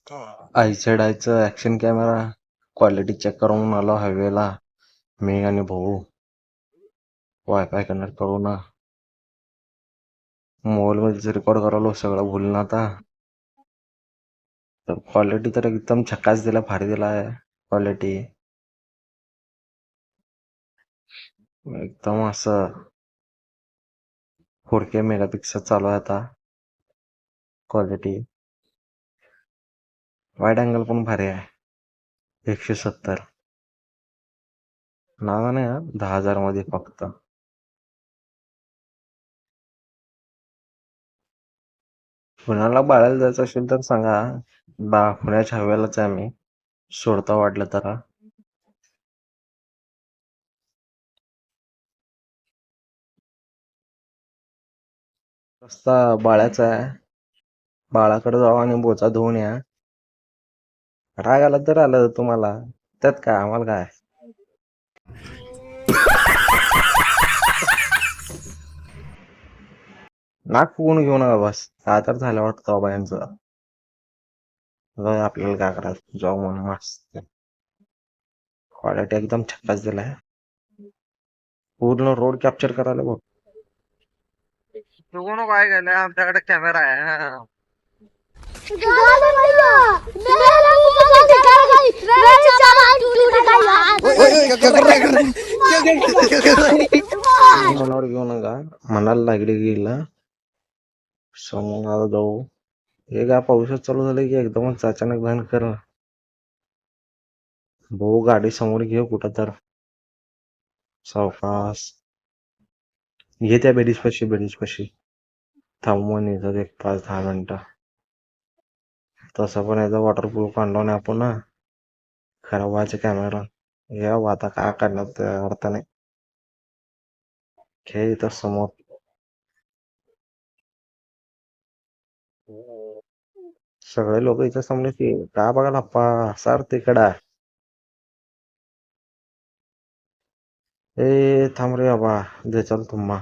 आयचं action camera quality check करून आलो हायवेला. मी आणि भाऊ वायफाय कनेक्ट करू ना, मोबाईल मध्ये रेकॉर्ड करायला सगळं भूल ना आता. तर क्वालिटी तर एकदम झकास दिला, भारी दिला आहे क्वालिटी. एकदम असं 4K मेगापिक्सल चालू आहे आता क्वालिटी. वाईड अँगल पण भारी आहे, 170. नावा नाही हा, 10,000 मध्ये फक्त. पुण्याला बाळायला जायचं असेल तर सांगा, पुण्याच्या हवेलाच आहे मी, सोडता वाटलं तर. रस्ता बाळ्याचा आहे, बाळाकडे जाऊ आणि बोचा धुवून या. राग आला तर आलं तुम्हाला, त्यात काय आम्हाला काय. नाक फुगून घेऊ नका बस, काय तर झालं वाटतं बाबा यांचं. आपल्याला काय करायचं, जाऊ म्हणून मस्त. क्वालिटी एकदम छक्काच दिलाय, पूर्ण रोड कॅप्चर करायला बघ. तू कोण काय केलंय, आमच्याकडे कॅमेरा आहे. मनावर घेऊ नका, मनाला लागली गेला समोर जाऊ. हे काय पाऊसच चालू झालं की एकदमच अचानक बंद कर. भाऊ गाडी समोर घे कुठं तर, सावकाश घे त्या बेडीज पशी थांबवून येतात एक 5-10 मिनिटं. तसं पण याचा वॉटरप्रूफ आणलो नाही आपण ना, खराब व्हायचा कॅमेरा. या आता काय करण्यात अर्थ नाही. खेळ इथं समोर. सगळे लोक इथं समोर की काय बघायला अप्पा, सर तिकडा. ए थांब रे बाबा, दे चल तुम्हा.